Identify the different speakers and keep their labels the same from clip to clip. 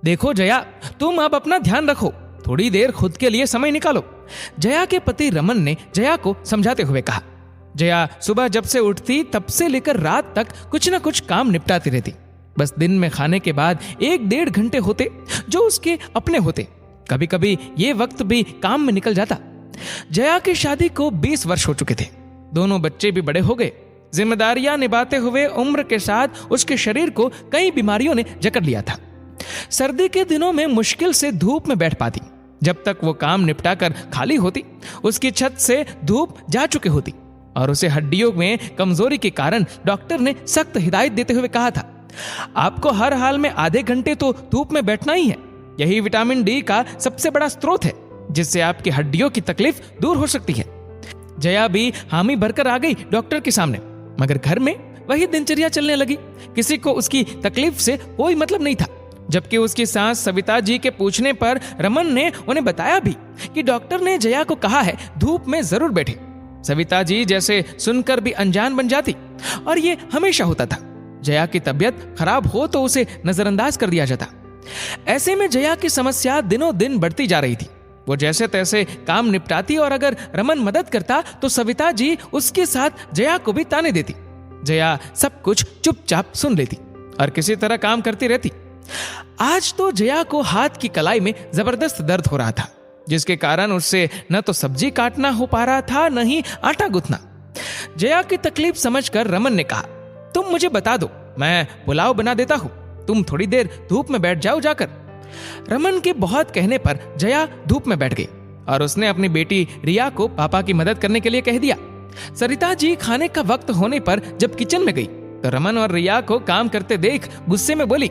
Speaker 1: देखो जया, तुम अब अपना ध्यान रखो, थोड़ी देर खुद के लिए समय निकालो, जया के पति रमन ने जया को समझाते हुए कहा। जया सुबह जब से उठती तब से लेकर रात तक कुछ न कुछ काम निपटाती रहती। बस दिन में खाने के बाद 1-1.5 घंटे होते जो उसके अपने होते। कभी कभी ये वक्त भी काम में निकल जाता। जया की शादी को 20 वर्ष हो चुके थे। दोनों बच्चे भी बड़े हो गए। जिम्मेदारियां निभाते हुए उम्र के साथ उसके शरीर को कई बीमारियों ने जकड़ लिया था। सर्दी के दिनों में मुश्किल से धूप में बैठ पाती। जब तक वो काम निपटाकर खाली होती, उसकी छत से धूप जा चुकी होती और उसे हड्डियों में कमजोरी के कारण डॉक्टर ने सख्त हिदायत देते हुए कहा था, आपको हर हाल में आधे घंटे तो धूप में बैठना ही है। यही विटामिन डी का सबसे बड़ा स्रोत है, जिससे आपकी हड्डियों की तकलीफ दूर हो सकती है। जया भी हामी भरकर आ गई डॉक्टर के सामने, मगर घर में वही दिनचर्या चलने लगी। किसी को उसकी तकलीफ से कोई मतलब नहीं था। जबकि उसकी सास सविता जी के पूछने पर रमन ने उन्हें बताया भी कि डॉक्टर ने जया को कहा है धूप में जरूर बैठे। सविता जी जैसे सुनकर भी अनजान बन जाती और ये हमेशा होता था। जया की तबीयत खराब हो तो उसे नजरअंदाज कर दिया जाता। ऐसे में जया की समस्या दिनों दिन बढ़ती जा रही थी। वो जैसे तैसे काम निपटाती और अगर रमन मदद करता तो सविता जी उसके साथ जया को भी ताने देती। जया सब कुछ चुपचाप सुन लेती और किसी तरह काम करती रहती। आज तो जया को हाथ की कलाई में जबरदस्त दर्द हो रहा था, जिसके कारण उससे न तो सब्जी काटना हो पा रहा था, न ही आटा गूंथना। जया की तकलीफ समझकर रमन ने कहा, तुम मुझे बता दो, मैं पुलाव बना देता हूं, तुम थोड़ी देर धूप में बैठ जाओ जाकर। रमन के बहुत कहने पर जया धूप में बैठ गई और उसने अपनी बेटी रिया को पापा की मदद करने के लिए कह दिया। सरिता जी खाने का वक्त होने पर जब किचन में गई तो रमन और रिया को काम करते देख गुस्से में बोली,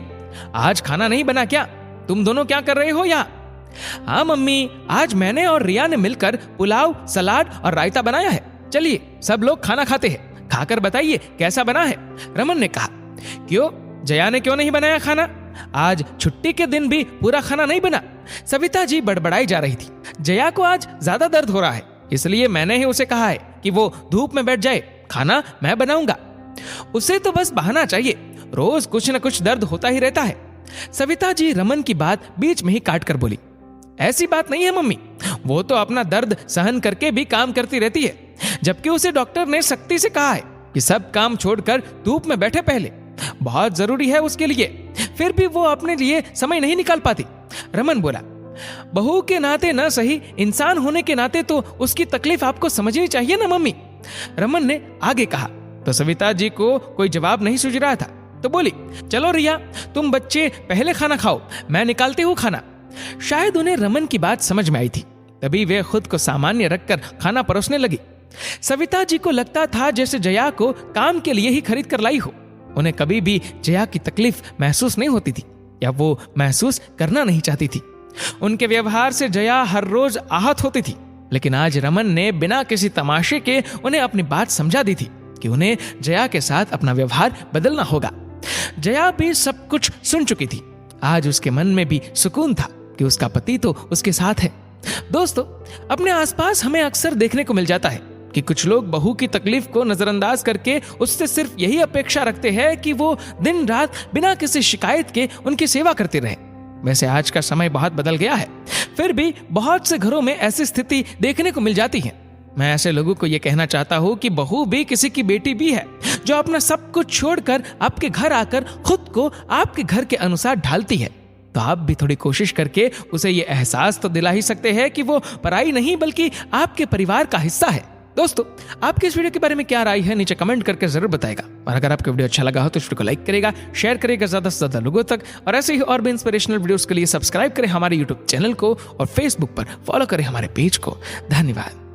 Speaker 1: आज खाना नहीं बना क्या? तुम दोनों क्या कर रहे हो यहाँ? हाँ मम्मी, आज मैंने और रिया ने मिलकर पुलाव, सलाद और रायता बनाया है। चलिए सब लोग खाना खाते हैं, खाकर बताइए कैसा बना है। रमन ने कहा, क्यों, जया ने क्यों नहीं बनाया खाना? आज छुट्टी के दिन भी पूरा खाना नहीं बना। सविता जी बड़बड़ाई जा रही थी। जया को आज ज्यादा दर्द हो रहा है, इसलिए मैंने ही उसे कहा है कि वो धूप में बैठ जाए, खाना मैं बनाऊंगा। उसे तो बस बहाना चाहिए, रोज कुछ न कुछ दर्द होता ही रहता है। सविता जी रमन की बात बीच में ही काट कर बोली, ऐसी बात नहीं है मम्मी, वो तो अपना दर्द सहन करके भी काम करती रहती है, जबकि उसे डॉक्टर ने सख्ती से कहा है कि सब काम छोड़कर धूप में बैठे, पहले बहुत जरूरी है उसके लिए, फिर भी वो अपने लिए समय नहीं निकाल पाती। रमन बोला, बहू के नाते न सही, इंसान होने के नाते तो उसकी तकलीफ आपको समझनी चाहिए ना मम्मी। रमन ने आगे कहा तो सविता जी को कोई जवाब नहीं सूझ रहा था, तो बोली, चलो रिया, तुम बच्चे पहले खाना खाओ, मैं निकालती हूँ खाना। शायद उन्हें रमन की बात समझ में आई थी, तभी वे खुद को सामान्य रखकर खाना परोसने लगी। सविता जी को लगता था जैसे जया को काम के लिए ही खरीद कर लाई हो। उन्हें कभी भी जया की तकलीफ महसूस नहीं होती थी, या वो महसूस करना नहीं चाहती थी। उनके व्यवहार से जया हर रोज आहत होती थी, लेकिन आज रमन ने बिना किसी तमाशे के उन्हें अपनी बात समझा दी थी कि उन्हें जया के साथ अपना व्यवहार बदलना होगा। जया भी सब कुछ सुन चुकी थी। आज उसके मन में भी सुकून था कि उसका पति तो उसके साथ है। दोस्तों, अपने आसपास हमें अक्सर देखने को मिल जाता है कि कुछ लोग बहू की तकलीफ को नजरअंदाज करके उससे सिर्फ यही अपेक्षा रखते हैं कि वो दिन रात बिना किसी शिकायत के उनकी सेवा करते रहे। वैसे आज का समय बहुत बदल गया है, फिर भी बहुत से घरों में ऐसी स्थिति देखने को मिल जाती है। मैं ऐसे लोगों को यह कहना चाहता हूँ कि बहू भी किसी की बेटी भी है, जो अपना सब कुछ छोड़कर आपके घर आकर खुद को आपके घर के अनुसार ढालती है। तो आप भी थोड़ी कोशिश करके उसे ये एहसास तो दिला ही सकते हैं कि वो पराई नहीं बल्कि आपके परिवार का हिस्सा है। दोस्तों, आपके इस वीडियो के बारे में क्या राय है नीचे कमेंट करके जरूर बताएगा। और अगर आपको वीडियो अच्छा लगा हो तो इस वीडियो को लाइक करेगा, शेयर करेगा ज्यादा से ज्यादा लोगों तक, और ऐसे ही और भी इंस्पिरेशनल वीडियोस के लिए सब्सक्राइब करें हमारे यूट्यूब चैनल को और फेसबुक पर फॉलो करें हमारे पेज को। धन्यवाद।